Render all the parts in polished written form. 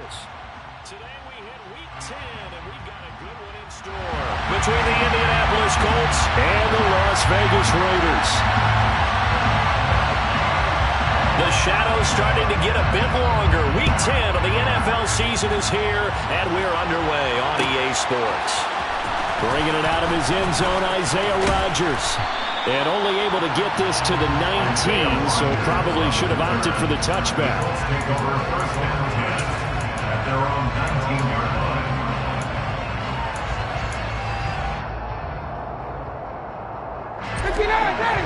practice. Today we hit week 10, and we've got a good one in store between the Indianapolis Colts and the Las Vegas Raiders. The shadow's starting to get a bit longer. Week 10 of the NFL season is here, and we're underway on EA Sports. Bringing it out of his end zone, Isaiah Rodgers. And only able to get this to the 19, so probably should have opted for the touchback. Let's take over first and 10 at their own 19-yard line. 59, ready!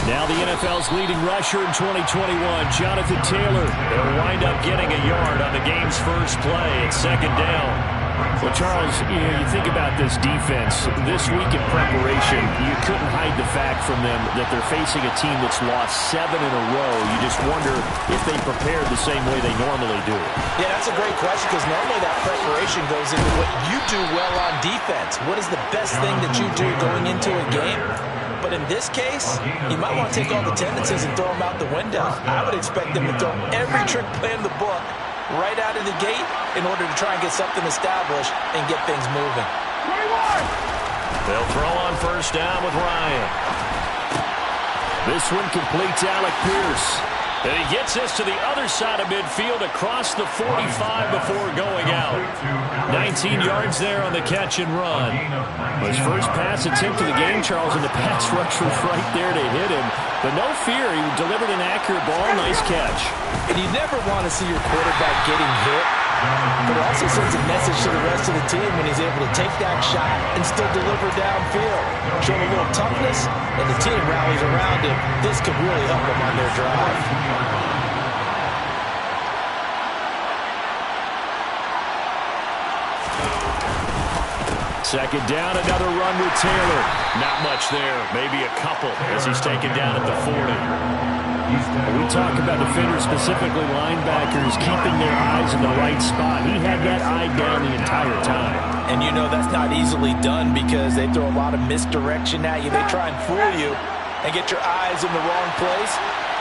Now the NFL's leading rusher in 2021, Jonathan Taylor. They'll wind up getting a yard on the game's first play. It's second down. Well, Charles, you think about this defense. This week in preparation, you couldn't hide the fact from them that they're facing a team that's lost 7 in a row. You just wonder if they prepared the same way they normally do. Yeah, that's a great question because normally that preparation goes into what you do well on defense. What is the best thing that you do going into a game? But in this case, you might want to take all the tendencies and throw them out the window. I would expect them to throw every trick play in the book right out of the gate in order to try and get something established and get things moving. 21! They'll throw on first down with Ryan. This one completes Alec Pierce. And he gets this to the other side of midfield across the 45 before going out. 19 yards there on the catch and run. His first pass attempt of the game, Charles, and the pass rush was right there to hit him. But no fear, he delivered an accurate ball. Nice catch. And you never want to see your quarterback getting hit, but it also sends a message to the rest of the team when he's able to take that shot and still deliver downfield. Showing a little toughness, and the team rallies around him. This could really help them on their drive. Second down, another run with Taylor. Not much there, maybe a couple as he's taken down at the 40. We talk about defenders, specifically linebackers, keeping their eyes in the right spot. He had that eye down the entire time. And you know that's not easily done because they throw a lot of misdirection at you. They try and fool you and get your eyes in the wrong place.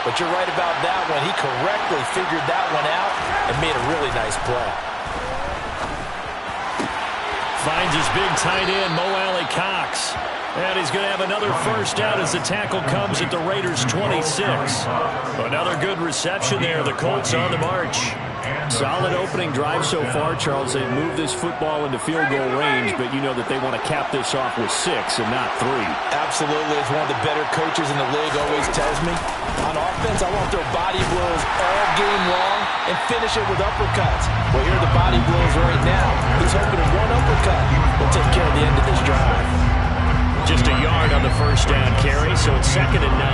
But you're right about that one. He correctly figured that one out and made a really nice play. Finds his big tight end, Mo Alley Cox. And he's going to have another first down as the tackle comes at the Raiders' 26. Another good reception there. The Colts on the march. Solid opening drive so far, Charles. They've moved this football into field goal range, but you know that they want to cap this off with 6 and not 3. Absolutely. As one of the better coaches in the league always tells me, on offense, I want to throw body blows all game long and finish it with uppercuts. Well, here are the body blows right now. He's hoping that one uppercut will take care of the end of this drive. Just a yard on the first down carry, so it's second and 9.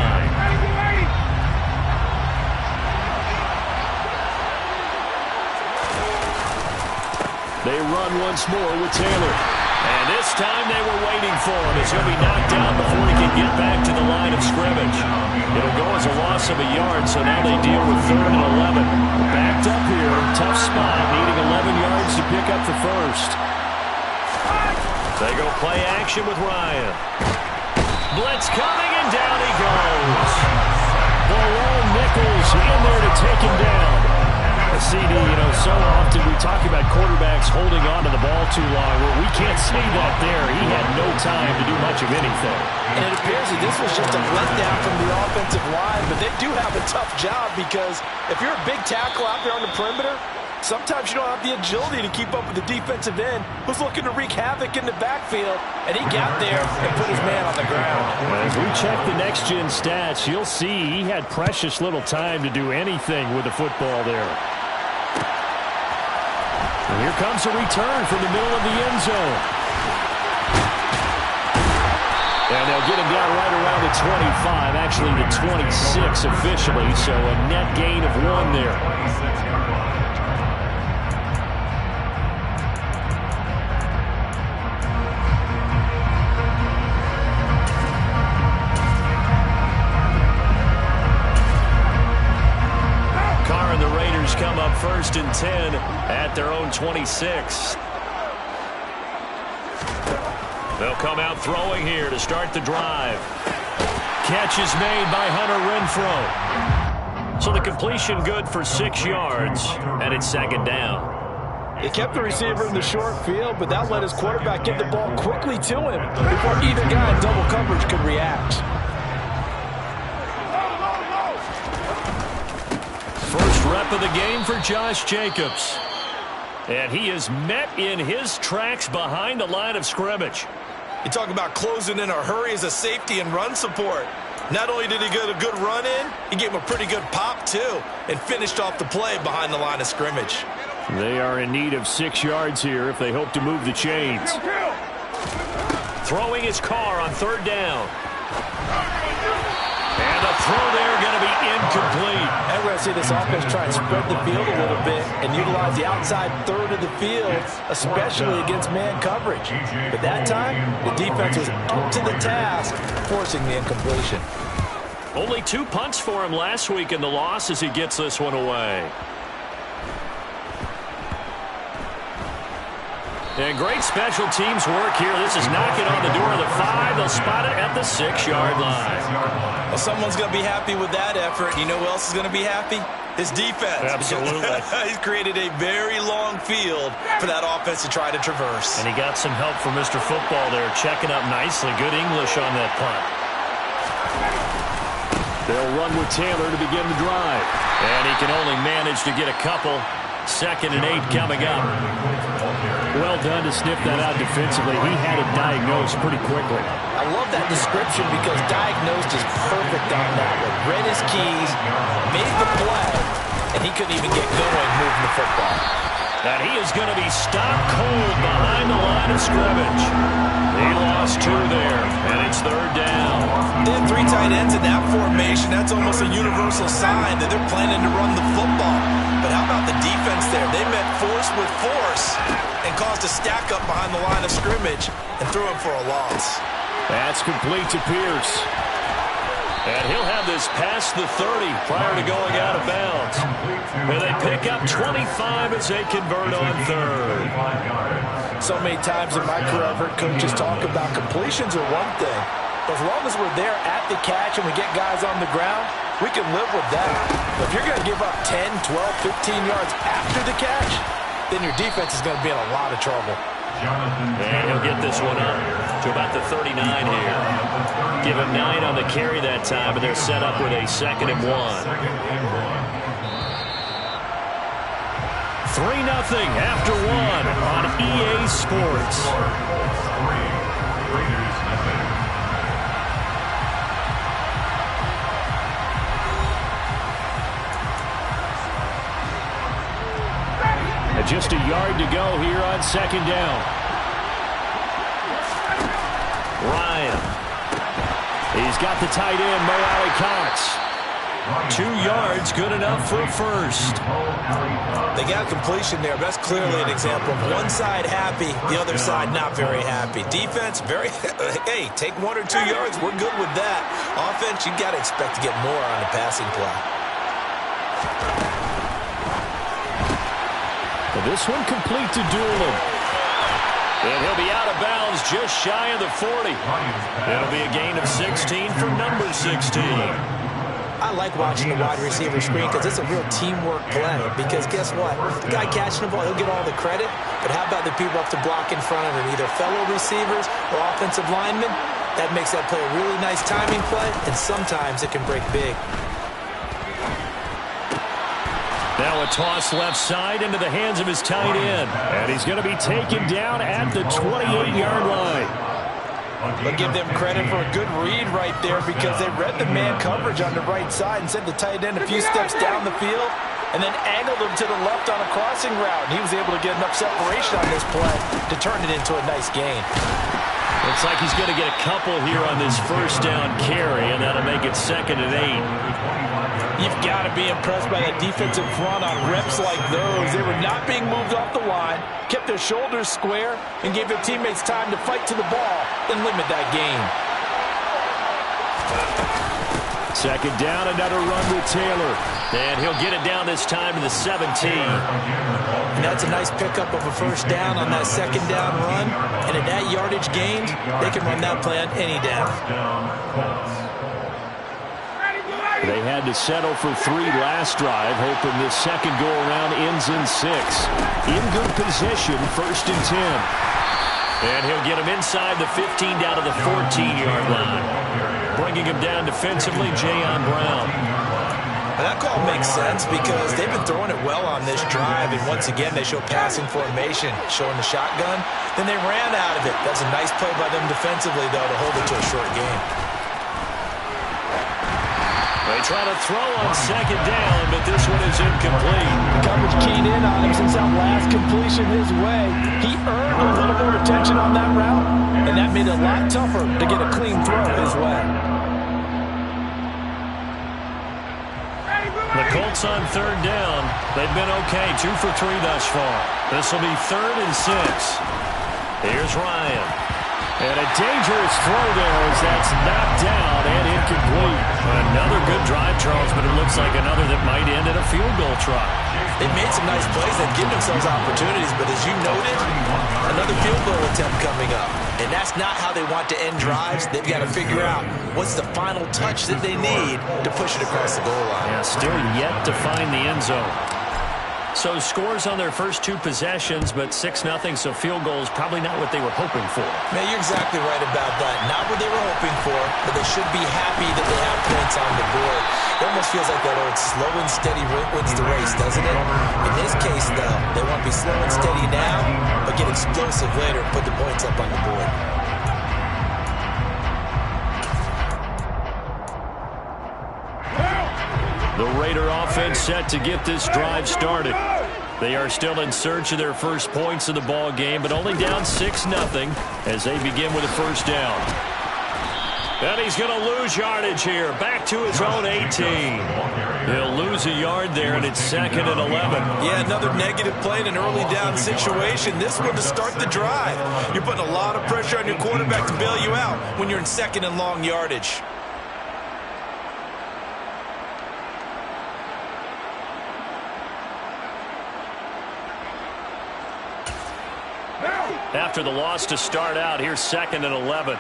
They run once more with Taylor. And this time they were waiting for him. He's going to be knocked down before he can get back to the line of scrimmage. It'll go as a loss of a yard, so now they deal with 3rd and 11. Backed up here, tough spot, needing 11 yards to pick up the first. They go play action with Ryan. Blitz coming, and down he goes. Barone Nichols in there to take him down. CD, you know, so often we talk about quarterbacks holding on to the ball too long. Well, we can't say that there. He had no time to do much of anything. And it appears that this was just a letdown from the offensive line, but they do have a tough job because if you're a big tackle out there on the perimeter, sometimes you don't have the agility to keep up with the defensive end who's looking to wreak havoc in the backfield, and he got there and put his man on the ground. As we check the next-gen stats, you'll see he had precious little time to do anything with the football there. And here comes a return from the middle of the end zone. And they'll get him down right around the 25, actually the 26 officially, so a net gain of 1 there. Come up 1st and 10 at their own 26. They'll come out throwing here to start the drive. Catch is made by Hunter Renfrow. So the completion good for 6 yards, and it's second down. He kept the receiver in the short field, but that let his quarterback get the ball quickly to him before either guy in double coverage could react. First rep of the game for Josh Jacobs. And he is met in his tracks behind the line of scrimmage. You talk about closing in a hurry as a safety and run support. Not only did he get a good run in, he gave him a pretty good pop too and finished off the play behind the line of scrimmage. They are in need of 6 yards here if they hope to move the chains. Throwing his car on third down. And the throw there going to be incomplete. And we're going to see this offense try and spread the field a little bit and utilize the outside third of the field, especially against man coverage. But that time, the defense was up to the task, forcing the incompletion. Only 2 punts for him last week in the loss as he gets this one away. And great special teams work here. This is knocking on the door of the 5. They'll spot it at the 6-yard line. Well, someone's going to be happy with that effort. You know who else is going to be happy? His defense. Absolutely. He's created a very long field for that offense to try to traverse. And he got some help from Mr. Football there, checking up nicely. Good English on that punt. They'll run with Taylor to begin the drive. And he can only manage to get a couple. 2nd and 8 coming up. Well done to sniff that out defensively. He had it diagnosed pretty quickly. I love that description because diagnosed is perfect on that one. Read his keys, made the play, and he couldn't even get going moving the football. And he is going to be stopped cold behind the line of scrimmage. He lost 2 there, and it's third down. They had 3 tight ends in that formation. That's almost a universal sign that they're planning to run the football. But how about the defense there? They met force with force and caused a stack up behind the line of scrimmage and threw him for a loss. That's complete to Pierce. And he'll have this past the 30 prior to going out of bounds. And they pick up 25 as they convert on third. So many times in my career I've heard coaches talk about completions are one thing. But as long as we're there at the catch and we get guys on the ground, we can live with that. But if you're going to give up 10, 12, 15 yards after the catch, then your defense is going to be in a lot of trouble. And he'll get this one up to about the 39 here. Give him 9 on the carry that time, but they're set up with a 2nd and 1. 3-0 after 1 on EA Sports. Just a yard to go here on 2nd down. Ryan. He's got the tight end, Mo Alley-Cox. 2 yards, good enough for a first. They got completion there, but that's clearly an example of one side happy, the other side not very happy. Defense, very, hey, take 1 or 2 yards, we're good with that. Offense, you got to expect to get more on the passing play. This one complete to Doolin. And he'll be out of bounds just shy of the 40. It'll be a gain of 16 for number 16. I like watching the wide receiver screen because it's a real teamwork play. Because guess what? The guy catching the ball, he'll get all the credit. But how about the people up to block in front of him, either fellow receivers or offensive linemen? That makes that play a really nice timing play, and sometimes it can break big. Now a toss left side into the hands of his tight end. And he's going to be taken down at the 28-yard line. But give them credit for a good read right there because they read the man coverage on the right side and sent the tight end a few steps down the field and then angled him to the left on a crossing route. And he was able to get enough separation on this play to turn it into a nice gain. Looks like he's going to get a couple here on this first down carry, and that'll make it 2nd and 8. You've got to be impressed by that defensive front on reps like those. They were not being moved off the line, kept their shoulders square, and gave their teammates time to fight to the ball and limit that gain. Second down, another run with Taylor. And he'll get it down this time to the 17. And that's a nice pickup of a first down on that second down run. And at that yardage gained, they can run that play on any down. They had to settle for 3 last drive, hoping this second go-around ends in 6. In good position, first and 10. And he'll get him inside the 15 down to the 14-yard line. Bringing him down defensively, Jayon Brown. And that call makes sense because they've been throwing it well on this drive, and once again they show passing formation, showing the shotgun. Then they ran out of it. That's a nice play by them defensively, though, to hold it to a short game. They try to throw on second down, but this one is incomplete. Coverage keyed in on him since that last completion his way. He earned a little more attention on that route, and that made it a lot tougher to get a clean throw his way. The Colts on third down. They've been okay, 2 for 3 thus far. This will be 3rd and 6. Here's Ryan. And a dangerous throw there as that's knocked down and incomplete. Another good drive, Charles, but it looks like another that might end in a field goal try. They've made some nice plays. They've given themselves opportunities, but as you noted, another field goal attempt coming up. And that's not how they want to end drives. They've got to figure out what's the final touch that they need to push it across the goal line. Yeah, still yet to find the end zone. So scores on their first 2 possessions, but 6-0, so field goal is probably not what they were hoping for. Man, you're exactly right about that. Not what they were hoping for, but they should be happy that they have points on the board. It almost feels like that old slow and steady wins the race, doesn't it? In this case, though, they want to be slow and steady now, but get explosive later and put the points up on the board. The Raider offense set to get this drive started. They are still in search of their first points of the ball game, but only down 6-0 as they begin with a first down. And he's going to lose yardage here, back to his own 18. He'll lose a yard there, and it's 2nd and 11. Yeah, another negative play in an early down situation. This one to start the drive. You're putting a lot of pressure on your quarterback to bail you out when you're in 2nd and long yardage. After the loss to start out, here's 2nd and 11.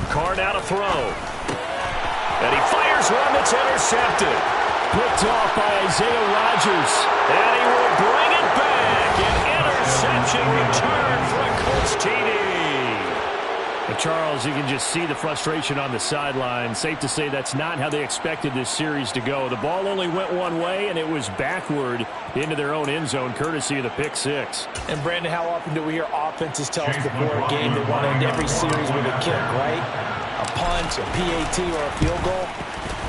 Carr now to throw. And he fires one that's intercepted. Picked off by Isaiah Rodgers. And he will bring it back. An interception return for a Colts TD. Well, Charles, you can just see the frustration on the sideline. Safe to say that's not how they expected this series to go. The ball only went one way, and it was backward into their own end zone, courtesy of the pick 6. And, Brandon, how often do we hear offenses tell us before a game they want to end every series with a kick, right? A punt, a PAT, or a field goal.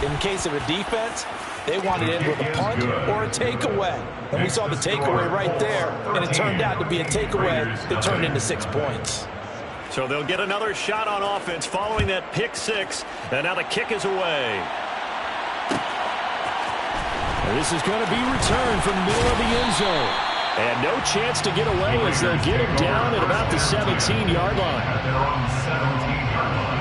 In case of a defense, they want to end with a punt or a takeaway. And we saw the takeaway right there, and it turned out to be a takeaway that turned into 6 points. So they'll get another shot on offense following that pick 6. And now the kick is away. And this is going to be returned from the middle of the end zone. And no chance to get away as they'll get him down at about the 17-yard line. At their own 17-yard line.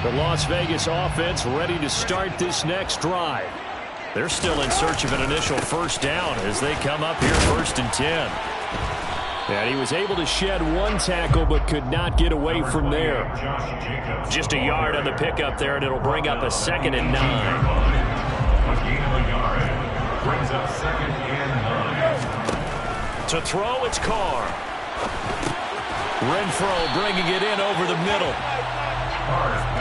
The Las Vegas offense ready to start this next drive. They're still in search of an initial first down as they come up here 1st and 10. And he was able to shed 1 tackle but could not get away from there. Just a yard on the pickup there, and it'll bring up a 2nd and 9. A gain of a yard brings up 2nd and 9. To throw, it's Carr. Renfro bringing it in over the middle.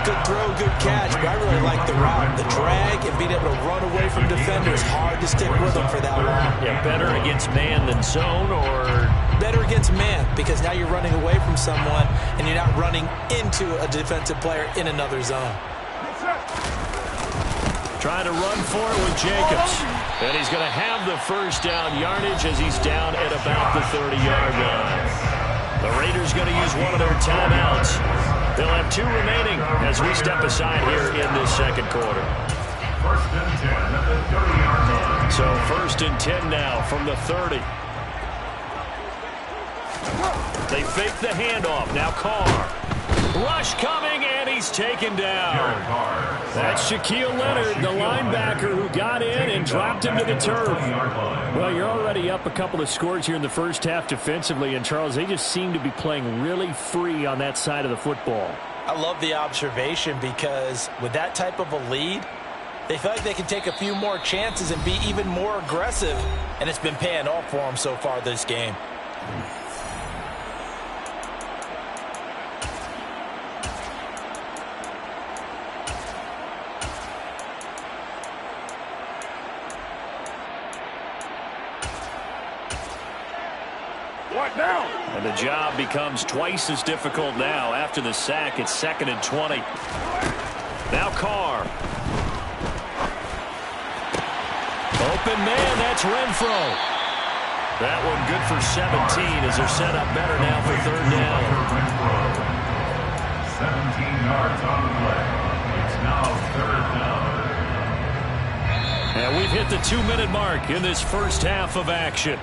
Good throw, good catch, but I really like the route. The drag and being able to run away from defenders, hard to stick with them for that long. Yeah, better against man than zone, or better against man, because now you're running away from someone and you're not running into a defensive player in another zone. Trying to run for it with Jacobs. And he's going to have the first down yardage as he's down at about the 30-yard line. The Raiders going to use one of their timeouts. They'll have 2 remaining as we step aside here in this second quarter. First and 10 at the 30-yard line. So first and 10 now from the 30. They fake the handoff. Now Carr. Rush coming, and he's taken down. That's Shaquille Leonard, the linebacker who got in and dropped him to the turf. Well, you're already up a couple of scores here in the first half defensively, and Charles, they just seem to be playing really free on that side of the football. I love the observation because with that type of a lead, they feel like they can take a few more chances and be even more aggressive, and it's been paying off for them so far this game. What now? And the job becomes twice as difficult now. After the sack, it's 2nd and 20. Now Carr. Open man, that's Renfro. That one good for 17 as they're set up better now for 3rd down. 17 yards on the play. It's now 3rd down. And we've hit the 2-minute mark in this first half of action.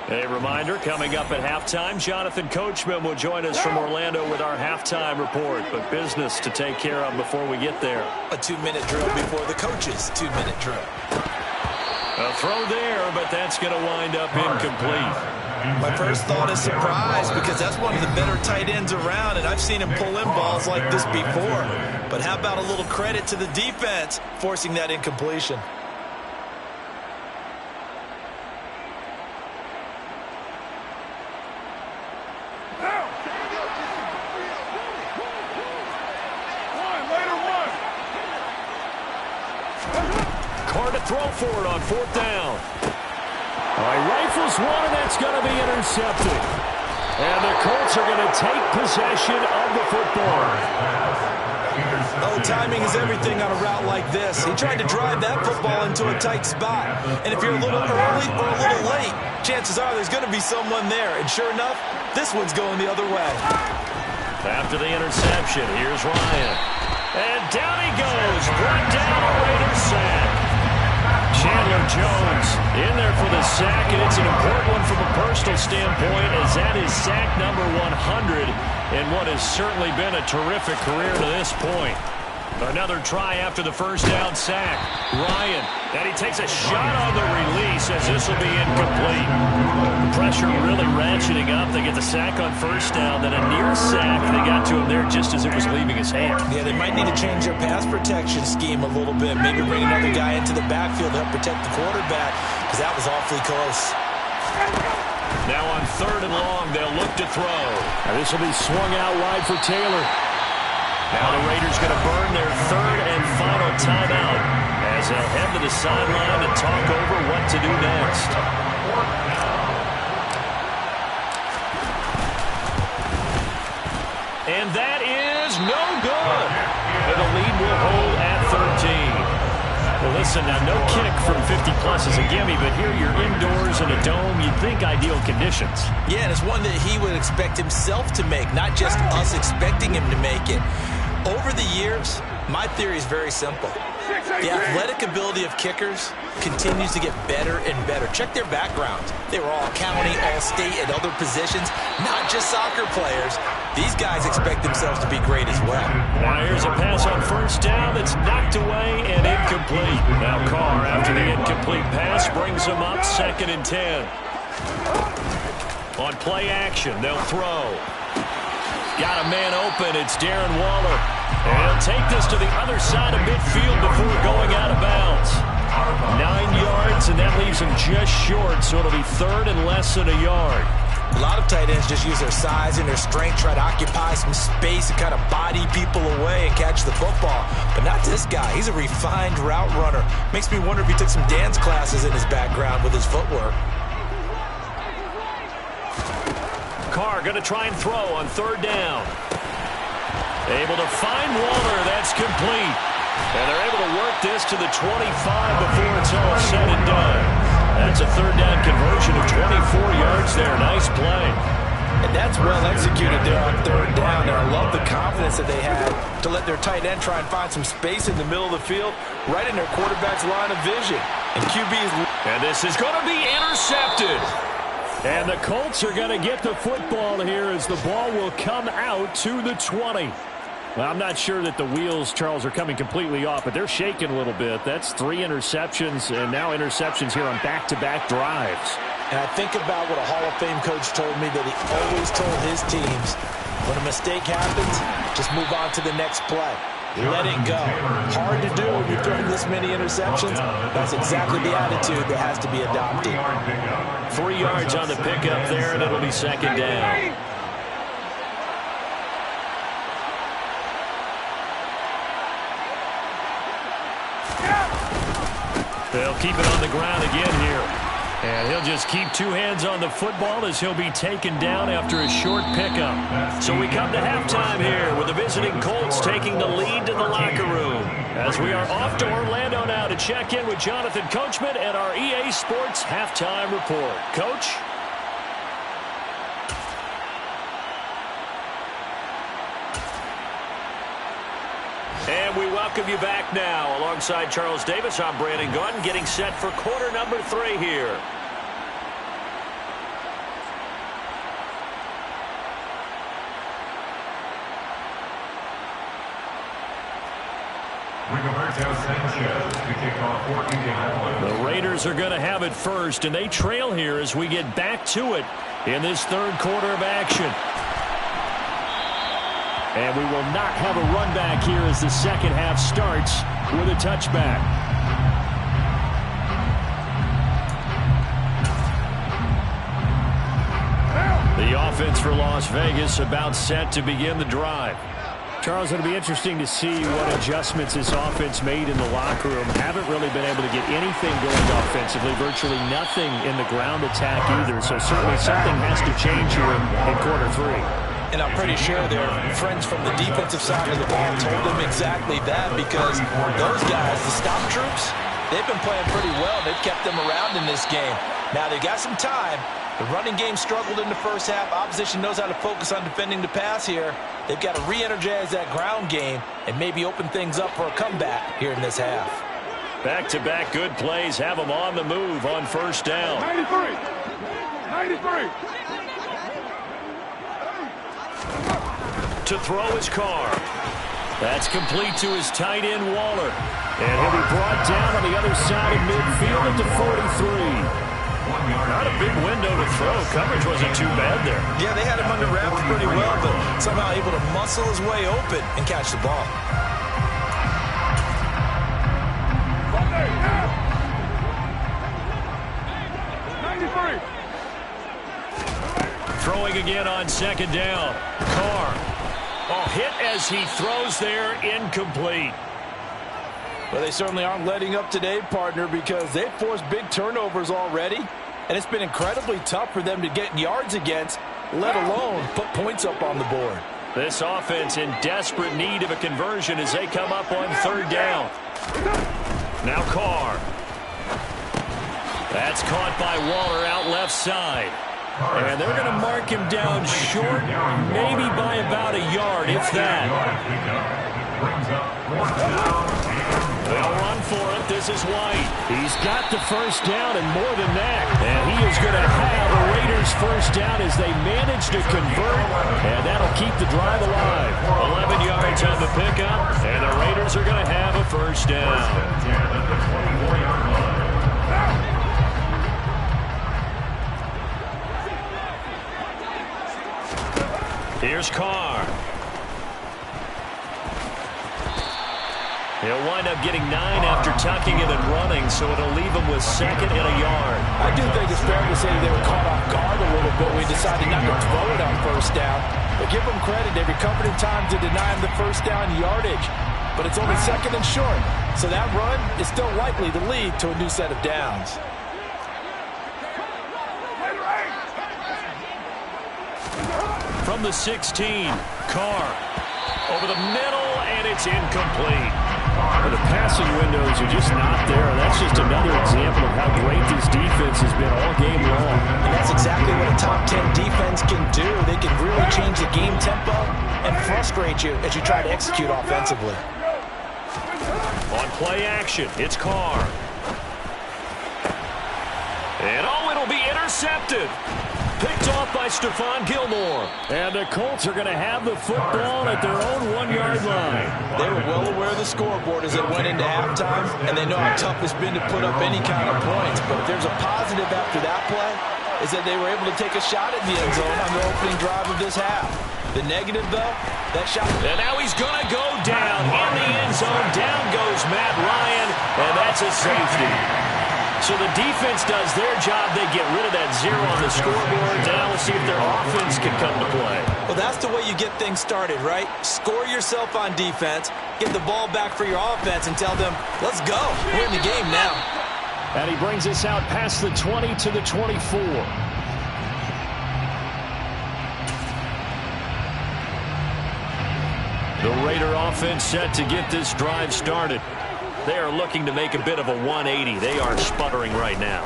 A reminder, coming up at halftime, Jonathan Coachman will join us from Orlando with our halftime report. But business to take care of before we get there. A 2-minute drill before the coach's 2-minute drill. A throw there, but that's going to wind up incomplete. My first thought is surprise because that's one of the better tight ends around, and I've seen him pull in balls like this before. But how about a little credit to the defense forcing that incompletion? Carr to throw for it on 4th down. Rifles one, and that's going to be intercepted. And the Colts are going to take possession of the football. Oh, timing is everything on a route like this. He tried to drive that football into a tight spot. And if you're a little early or a little late, chances are there's going to be someone there. And sure enough, this one's going the other way. After the interception, here's Ryan. And down he goes. Brought down a Raiders sack. Chandler Jones in there for the sack, and it's an important one from a personal standpoint as that is sack number 100 in what has certainly been a terrific career to this point. Another try after the first down sack. Ryan, and he takes a shot on the release as this will be incomplete. The pressure really ratcheting up. They get the sack on first down, then a near sack. They got to him there just as it was leaving his hand. Yeah, they might need to change their pass protection scheme a little bit. Maybe bring another guy into the backfield to help protect the quarterback because that was awfully close. Now on 3rd and long, they'll look to throw. Now this will be swung out wide for Taylor. Now the Raiders going to burn their 3rd and final timeout as they'll head to the sideline and talk over what to do next. And that is no good. And the lead will hold at 13. Well, listen, now no kick from 50-plus is a gimme, but here you're indoors in a dome. You'd think ideal conditions. Yeah, and it's one that he would expect himself to make, not just us expecting him to make it. Over the years, my theory is very simple. The athletic ability of kickers continues to get better and better. Check their backgrounds. They were all county, all state, at other positions, not just soccer players. These guys expect themselves to be great as well. Now here's a pass on first down that's knocked away and incomplete. Now Carr, after the incomplete pass, brings him up 2nd and 10. On play action, they'll throw. Got a man open. It's Darren Waller. And he'll take this to the other side of midfield before going out of bounds. 9 yards, and that leaves him just short, so it'll be 3rd and less than a yard. A lot of tight ends just use their size and their strength, try to occupy some space and kind of body people away and catch the football. But not this guy. He's a refined route runner. Makes me wonder if he took some dance classes in his background with his footwork. Carr going to try and throw on 3rd down. Able to find Waller. That's complete. And they're able to work this to the 25 before it's all said and done. That's a 3rd down conversion of 24 yards there. Nice play. And that's That's well executed there on third down. And I love the confidence that they had to let their tight end try and find some space in the middle of the field, right in their quarterback's line of vision. And QB's... And this is going to be intercepted. And the Colts are going to get the football here as the ball will come out to the 20. Well, I'm not sure that the wheels, Charles, are coming completely off, but they're shaking a little bit. That's 3 interceptions, and now interceptions here on back-to-back drives. And I think about what a Hall of Fame coach told me that he always told his teams, when a mistake happens, just move on to the next play. Let it go. Hard to do when you're throwing this many interceptions. That's exactly the attitude that has to be adopted. 3 yards on the pickup there, and it'll be second down. They'll keep it on the ground again here. And he'll just keep 2 hands on the football as he'll be taken down after a short pickup. So we come to halftime here with the visiting Colts taking the lead to the locker room. As we are off to Orlando now to check in with Jonathan Coachman and our EA Sports Halftime Report. Coach? And we welcome you back now. Alongside Charles Davis, I'm Brandon Gaudin, getting set for quarter number 3 here. The Raiders are going to have it first, and they trail here as we get back to it in this third quarter of action. And we will not have a run back here as the second half starts with a touchback. The offense for Las Vegas about set to begin the drive. Charles, it'll be interesting to see what adjustments this offense made in the locker room. Haven't really been able to get anything going offensively, virtually nothing in the ground attack either. So certainly something has to change here in quarter 3. And I'm pretty sure their friends from the defensive side of the ball told them exactly that, because those guys, the stop troops, they've been playing pretty well. They've kept them around in this game. Now they got some time. The running game struggled in the first half. Opposition knows how to focus on defending the pass here. They've got to re-energize that ground game and maybe open things up for a comeback here in this half. Back-to-back good plays have them on the move on first down. 93. 93. To throw his car. That's complete to his tight end, Waller. And he'll be brought down on the other side of midfield at the 43. Not a big window to throw. Coverage wasn't too bad there. Yeah, they had him under wraps pretty well, but somehow able to muscle his way open and catch the ball. Throwing again on second down. Carr. Oh, hit as he throws there, incomplete. Well, they certainly aren't letting up today, partner, because they've forced big turnovers already, and it's been incredibly tough for them to get yards against, let alone put points up on the board. This offense in desperate need of a conversion as they come up on third down. Now Carr. That's caught by Waller out left side. And they're going to mark him down short, maybe by about a yard, if that. They'll run for it. This is White. He's got the first down and more than that. And he is going to have a Raiders first down as they manage to convert. And that'll keep the drive alive. 11 yards on the pickup. And the Raiders are going to have a first down. Here's Carr. He'll wind up getting 9 after tucking it and running, so it'll leave him with second and a yard. I do think it's fair to say they were caught off guard a little bit when we decided not to throw it on first down. But give them credit. They recovered in time to deny him the first down yardage. But it's only second and short, so that run is still likely to lead to a new set of downs. From the 16, Carr over the middle, and it's incomplete. Well, the passing windows are just not there. That's just another example of how great this defense has been all game long. And that's exactly what a top 10 defense can do. They can really change the game tempo and frustrate you as you try to execute offensively. On play action, it's Carr. And oh, it'll be intercepted. Picked off by Stephon Gilmore. And the Colts are going to have the football at their own 1-yard line. They were well aware of the scoreboard as they went into halftime, and they know how tough it's been to put up any kind of points. But if there's a positive after that play, is that they were able to take a shot at the end zone on the opening drive of this half. The negative, though, that shot. And now he's going to go down in the end zone. Down goes Matt Ryan, and that's a safety. So the defense does their job. They get rid of that 0 on the scoreboard. Now we'll see if their offense can come to play. Well, that's the way you get things started, right? Score yourself on defense, get the ball back for your offense, and tell them, let's go. We're in the game now. And he brings us out past the 20 to the 24. The Raider offense set to get this drive started. They are looking to make a bit of a 180. They are sputtering right now.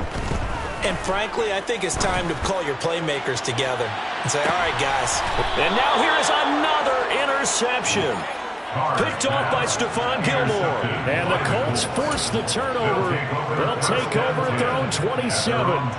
And frankly, I think it's time to call your playmakers together and say, all right, guys. And now here is another interception. Picked off by Stephon Gilmore. And the Colts force the turnover. They'll take over at their own 27.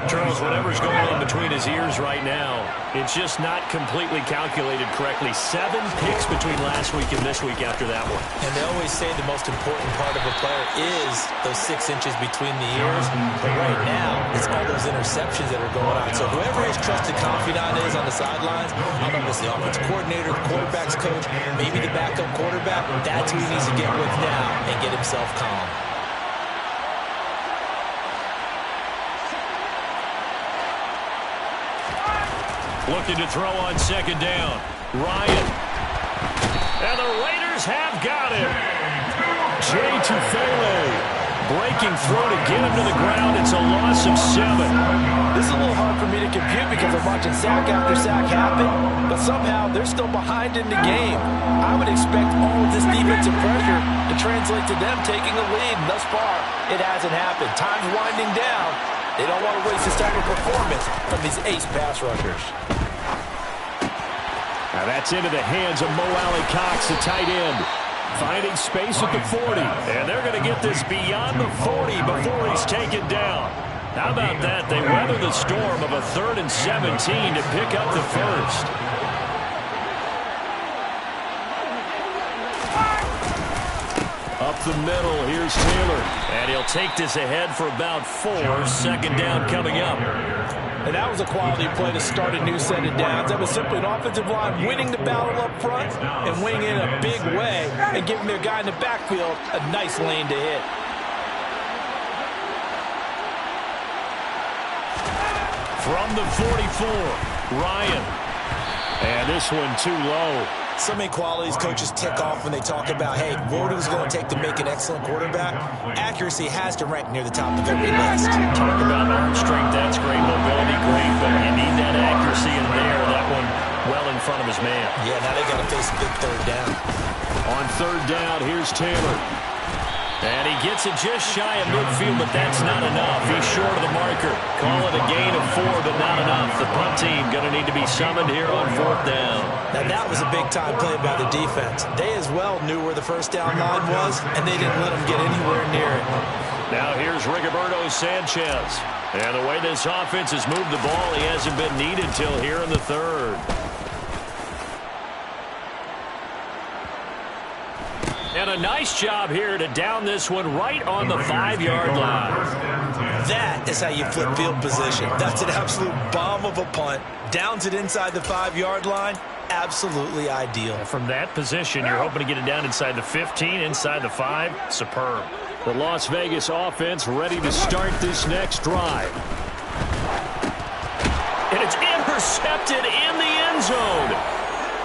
Charles, whatever's going on between his ears right now, it's just not completely calculated correctly. 7 picks between last week and this week after that one. And they always say the most important part of a player is those 6 inches between the ears. But right now, it's all those interceptions that are going on. So whoever his trusted confidant is on the sidelines, I don't know if it's the offensive coordinator, the quarterback's coach, maybe the backup quarterback, that's who he needs to get with now and get himself calm. Looking to throw on second down. Ryan. And the Raiders have got him. Jay Tufele breaking through to get him to the ground. It's a loss of 7. This is a little hard for me to compute because I'm watching sack after sack happen, but somehow they're still behind in the game. I would expect all of this defensive pressure to translate to them taking a lead. And thus far, it hasn't happened. Time's winding down. They don't want to waste this type of performance from these ace pass rushers. Now that's into the hands of Mo Alley-Cox, the tight end. Finding space at the 40. And they're going to get this beyond the 40 before he's taken down. How about that? They weather the storm of a 3rd and 17 to pick up the first. Up the middle, here's Taylor. And he'll take this ahead for about 4. Second down coming up. And that was a quality play to start a new set of downs. That was simply an offensive line winning the battle up front and winning in a big way and giving their guy in the backfield a nice lane to hit. From the 44, Ryan. And this one too low. So many qualities coaches tick off when they talk about, hey, what is it going to take to make an excellent quarterback? Accuracy has to rank near the top of every list. Talk about arm strength, that's great. Mobility, great. But you need that accuracy in there. That one well in front of his man. Yeah, now they got to face a big 3rd down. On 3rd down, here's Taylor. And he gets it just shy of midfield, but that's not enough. He's short of the marker. Call it a gain of 4, but not enough. The punt team going to need to be summoned here on 4th down. Now, that was a big-time play by the defense. They as well knew where the first down line was, and they didn't let them get anywhere near it. Now here's Rigoberto Sanchez. And the way this offense has moved the ball, he hasn't been needed till here in the 3rd. And a nice job here to down this one right on the 5-yard line. That is how you flip field position. That's an absolute bomb of a punt. Downs it inside the 5-yard line. Absolutely ideal. From that position, you're hoping to get it down inside the 15, inside the 5. Superb. The Las Vegas offense ready to start this next drive. And it's intercepted in the end zone.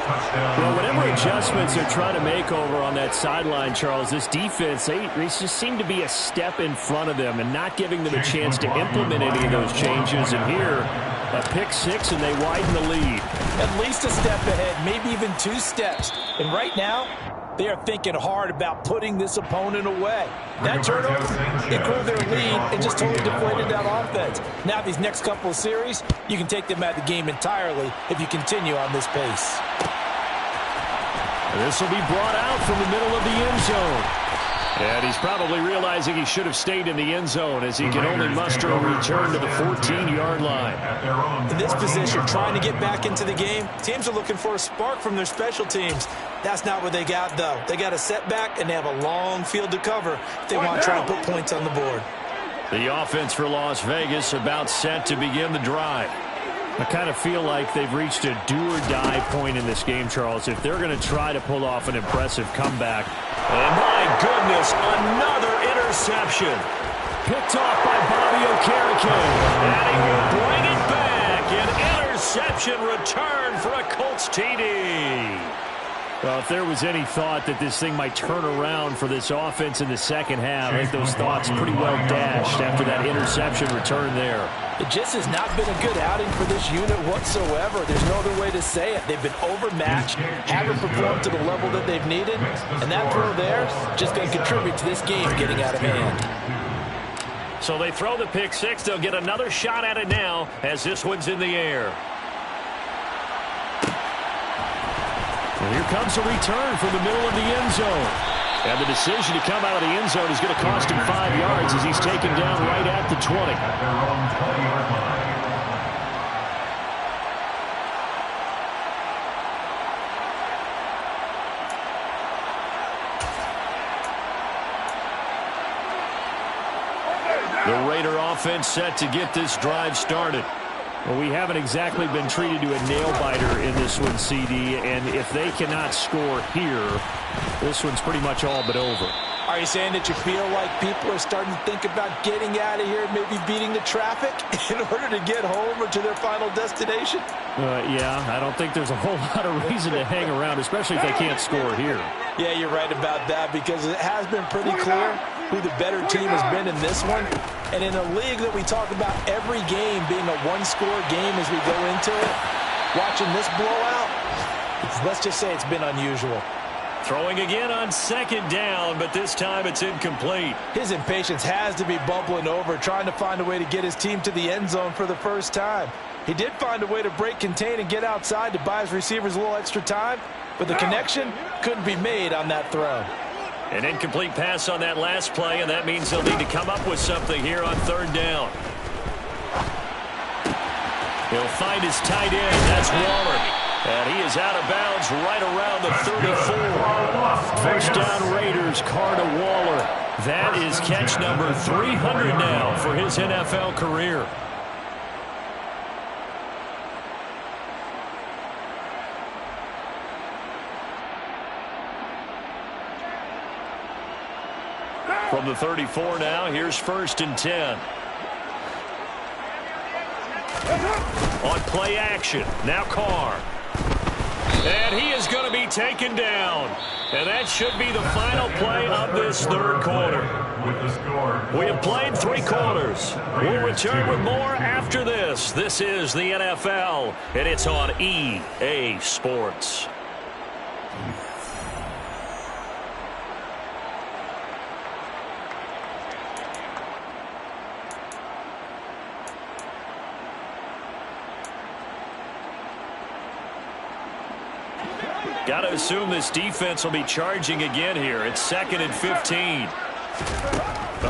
Well, whatever adjustments they're trying to make over on that sideline, Charles, this defense, they just seem to be a step in front of them and not giving them a chance to implement any of those changes. And here, a pick 6, and they widen the lead. At least a step ahead, maybe even 2 steps. And right now, they are thinking hard about putting this opponent away. That turnover, it grew their lead and just totally deflated that offense. Now these next couple of series, you can take them out of the game entirely if you continue on this pace. This will be brought out from the middle of the end zone. And he's probably realizing he should have stayed in the end zone as he can only muster a return to the 14-yard line. In this position, trying to get back into the game, teams are looking for a spark from their special teams. That's not what they got, though. They got a setback, and they have a long field to cover if they want to try and put points on the board. The offense for Las Vegas about set to begin the drive. I kind of feel like they've reached a do-or-die point in this game, Charles, if they're going to try to pull off an impressive comeback. And my goodness, another interception. Picked off by Bobby Okereke. And he will bring it back. An interception return for a Colts TD. Well, if there was any thought that this thing might turn around for this offense in the second half, I think those thoughts pretty well dashed after that interception return there. It just has not been a good outing for this unit whatsoever. There's no other way to say it. They've been overmatched, haven't performed to the level that they've needed, and that throw there just going to contribute to this game getting out of hand. So they throw the pick six. They'll get another shot at it now as this one's in the air. And here comes a return from the middle of the end zone. And the decision to come out of the end zone is going to cost him 5 yards as he's taken down right at the 20. At their own 20-yard line. The Raider offense set to get this drive started. Well, we haven't exactly been treated to a nail-biter in this one, CD, and if they cannot score here, this one's pretty much all but over. Are you saying that you feel like people are starting to think about getting out of here, maybe beating the traffic in order to get home or to their final destination? Yeah, I don't think there's a whole lot of reason to hang around, especially if they can't score here. Yeah, you're right about that because it has been pretty clear who the better team has been in this one. And in a league that we talk about every game being a one-score game as we go into it, watching this blowout, let's just say it's been unusual. Throwing again on second down, but this time it's incomplete. His impatience has to be bubbling over, trying to find a way to get his team to the end zone for the first time. He did find a way to break contain and get outside to buy his receivers a little extra time, but the connection couldn't be made on that throw. An incomplete pass on that last play, and that means they'll need to come up with something here on third down. He'll find his tight end. That's Waller. And he is out of bounds right around the 34. First down Raiders, Carter Waller. That is catch number 300 now for his NFL career. From the 34 now, here's first and 10. On play action, now Carr. And he is going to be taken down. And that should be the final play of this third quarter. We have played 3 quarters. We'll return with more after this. This is the NFL, and it's on EA Sports. Got to assume this defense will be charging again here. It's 2nd and 15.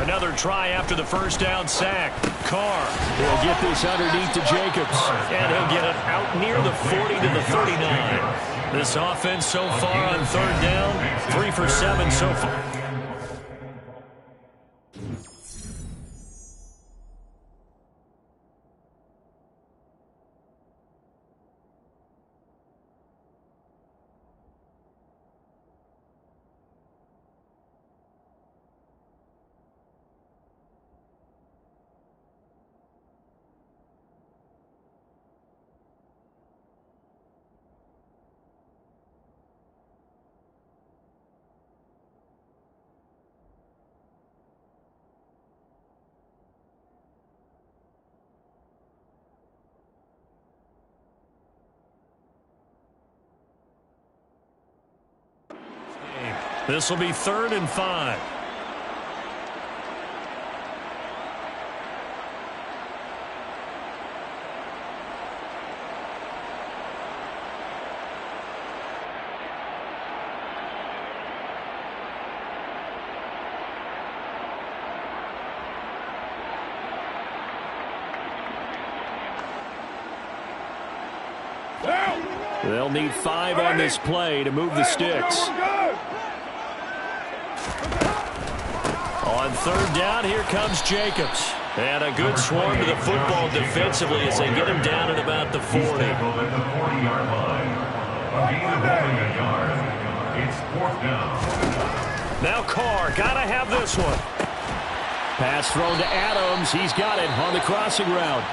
Another try after the first down sack. Carr. He'll get this underneath to Jacobs. And he'll get it out near the 40 to the 39. This offense so far on third down, 3 for 7 so far. This will be 3rd and 5. They'll need 5 on this play to move the sticks. On 3rd down, here comes Jacobs. And a good swarm to the football defensively as they get him down at about the 40. At the 40-yard line. A gain of only a yard. It's 4th down. Now Carr, gotta have this one. Pass thrown to Adams. He's got it on the crossing route.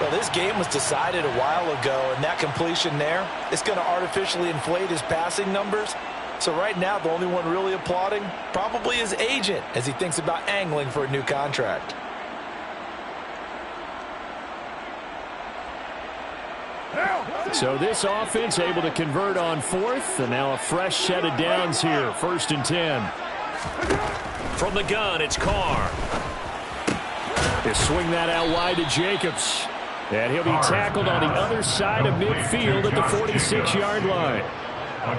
Well, this game was decided a while ago, and that completion there is going to artificially inflate his passing numbers. So right now, the only one really applauding probably his agent as he thinks about angling for a new contract. So this offense able to convert on 4th, and now a fresh set of downs here. 1st and 10. From the gun, it's Carr. They swing that out wide to Jacobs. And he'll be tackled on the other side of midfield at the 46-yard line.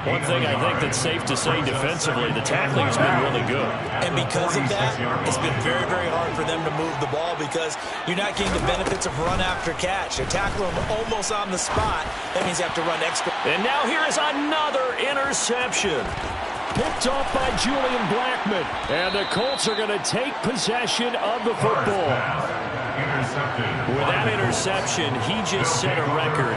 One thing I think that's safe to say defensively, the tackling has been really good. And because of that, it's been very, very hard for them to move the ball because you're not getting the benefits of run after catch. They're tackling them almost on the spot. That means you have to run extra. And now here is another interception. Picked off by Julian Blackmon. And the Colts are going to take possession of the football. With that interception, he just set a record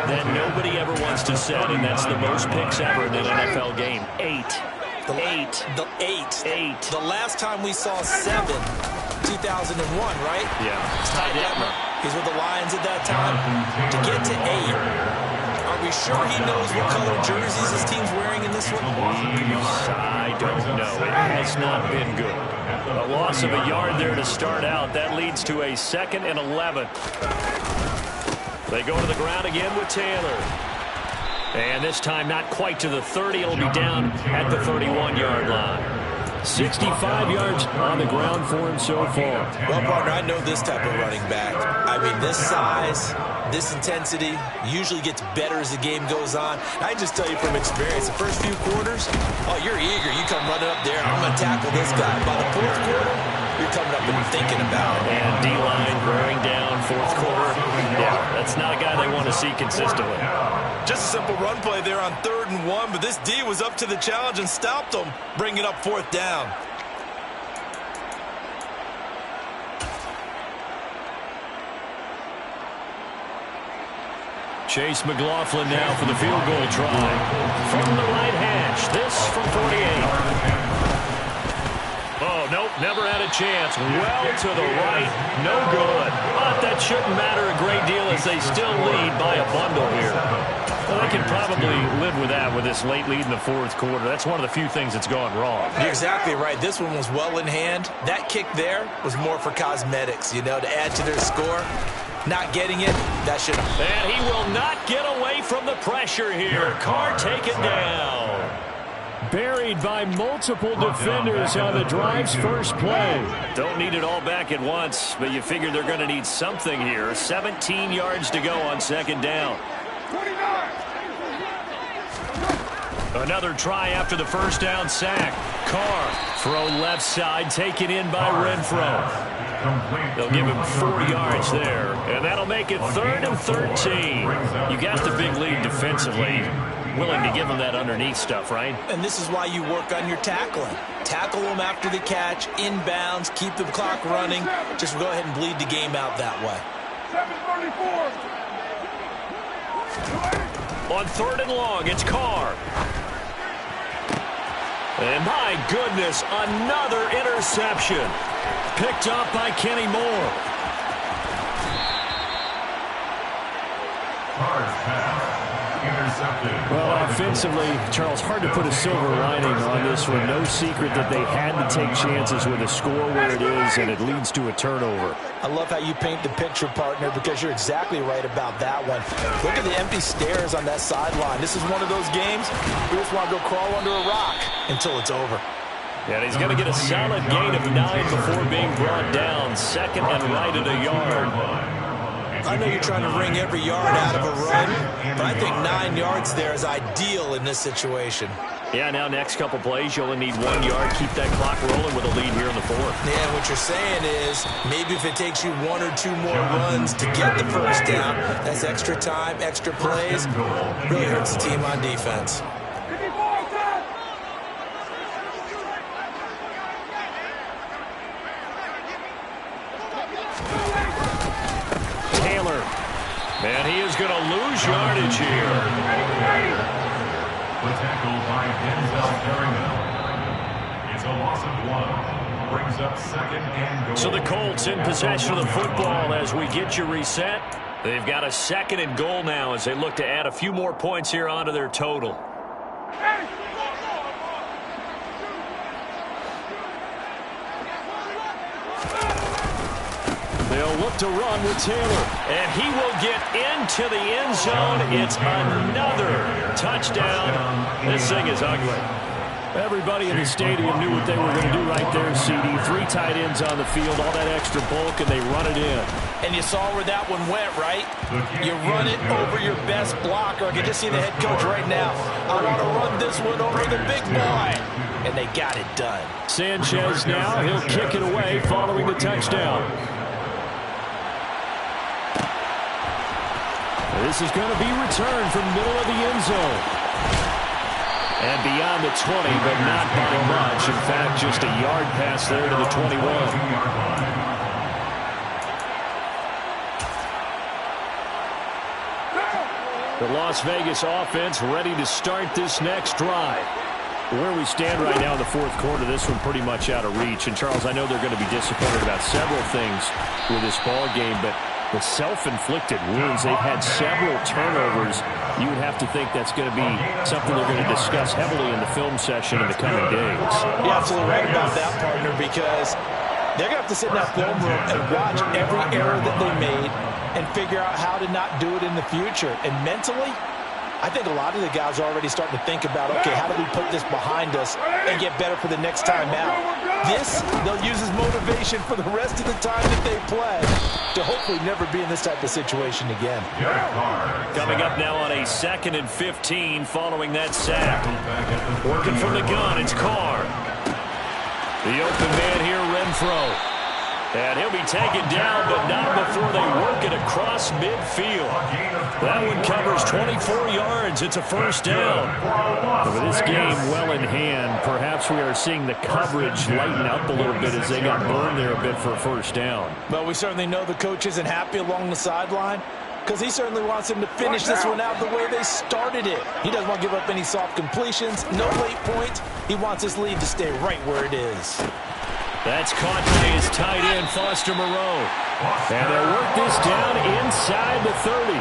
that nobody ever wants to set, and that's the most picks ever in an NFL game. 8. The last time we saw 7, 2001, right? Yeah. Ty Detmer. He's with the Lions at that time. To get to 8, are we sure he knows what color jerseys his team's wearing in this one? I don't know. It has not been good. A loss of a yard there to start out. That leads to a 2nd and 11. They go to the ground again with Taylor. And this time not quite to the 30. It'll be down at the 31-yard line. 65 yards on the ground for him so far. Well, partner, I know this type of running back. I mean, this size, this intensity usually gets better as the game goes on. I just tell you from experience, the first few quarters, oh, you're eager. You come running up there, and I'm going to tackle this guy. By the 4th quarter, you're coming up and thinking about it. And D-line wearing down 4th quarter. Yeah, that's not a guy they want to see consistently. Just a simple run play there on 3rd and 1, but this D was up to the challenge and stopped them, bringing up 4th down. Chase McLaughlin now for the field goal try. From the right hash, this from 48. Oh, nope, never had a chance. Well to the right, no good. But that shouldn't matter a great deal as they still lead by a bundle here. Well, they can probably live with that with this late lead in the 4th quarter. That's one of the few things that's gone wrong. You're exactly right. This one was well in hand. That kick there was more for cosmetics, you know, to add to their score. Not getting it, that should have. And he will not get away from the pressure here. Carr taken down. Buried by multiple defenders on the drive's first play. Don't need it all back at once, but you figure they're going to need something here. 17 yards to go on 2nd down. 29. Another try after the first down sack. Carr, throw left side, taken in by Renfro. They'll give him 4 yards there, and that'll make it 3rd and 13. You got the big lead defensively. Willing to give him that underneath stuff, right? And this is why you work on your tackling. Tackle them after the catch, inbounds, keep the clock running. Just go ahead and bleed the game out that way. 7:34. On 3rd and long, it's Carr. And my goodness, another interception. Picked up by Kenny Moore. Carr's pass. Well, offensively, Charles, hard to put a silver lining on this one. No secret that they had to take chances with a score where it is, and it leads to a turnover. I love how you paint the picture, partner, because you're exactly right about that one. Look at the empty stares on that sideline. This is one of those games you just want to go crawl under a rock until it's over. And he's going to get a solid gain of 9 before being brought down. Second and right at a yard. I know you're trying to wring every yard out of a run, but I think 9 yards there is ideal in this situation. Yeah, now next couple plays, you only need 1 yard. Keep that clock rolling with a lead here in the fourth. Yeah, what you're saying is maybe if it takes you 1 or 2 more runs to get the first down, that's extra time, extra plays, really hurts the team on defense. And he is going to lose yardage here. The tackle by Denzel Perryman. It's a loss of 1. Brings up second and goal. So the Colts in possession of the football as we get you reset. They've got a second and goal now as they look to add a few more points here onto their total. They'll look to run with Taylor. And he will get into the end zone. It's another touchdown. This thing is ugly. Everybody in the stadium knew what they were going to do right there, CD. 3 tight ends on the field, all that extra bulk, and they run it in. And you saw where that one went, right? You run it over your best blocker. I can just see the head coach right now. I want to run this one over the big boy. And they got it done. Sanchez now, he'll kick it away following the touchdown. This is going to be returned from middle of the end zone. And beyond the 20, but not by much. In fact, just a yard pass there to the 21. The Las Vegas offense ready to start this next drive. Where we stand right now in the fourth quarter, this one pretty much out of reach. And, Charles, I know they're going to be disappointed about several things with this ball game, but the self-inflicted wounds, they've had several turnovers. You would have to think that's going to be something they're going to discuss heavily in the film session in the coming days. You're absolutely right about that, partner, because they're going to have to sit in that film room and watch every error that they made and figure out how to not do it in the future. And mentally, I think a lot of the guys are already starting to think about, okay, how do we put this behind us and get better for the next time out? This, they'll use as motivation for the rest of the time that they play to hopefully never be in this type of situation again. Coming up now on a 2nd and 15 following that sack. Working from the gun, it's Carr. The open man here, Renfro. And he'll be taken down, but not before they work it across midfield. That one covers 24 yards. It's a first down. With this game well in hand, perhaps we are seeing the coverage lighten up a little bit as they got burned there a bit for a first down. But we certainly know the coach isn't happy along the sideline because he certainly wants them to finish this one out the way they started it. He doesn't want to give up any soft completions, no late points. He wants his lead to stay right where it is. That's caught by his tight end, Foster Moreau. And they'll work this down inside the 30.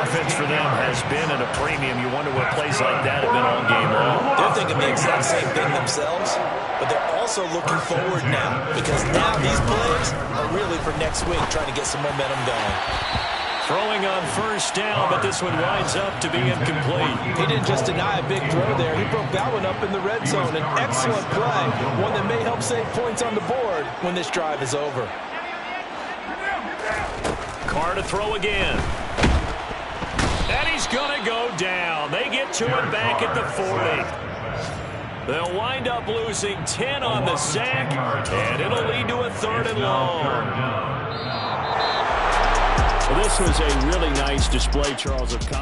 Offense for them has been at a premium. You wonder what plays like that have been all game long. They're thinking the exact same thing themselves, but they're also looking forward now because now these plays are really for next week, trying to get some momentum going. Throwing on first down, but this one winds up to be incomplete. He didn't just deny a big throw there. He broke that one up in the red zone. An excellent play, one that may help save points on the board when this drive is over. Carr to throw again. And he's going to go down. They get to him back at the 40. They'll wind up losing 10 on the sack, and it'll lead to a 3rd and long. Well, this was a really nice display, Charles, of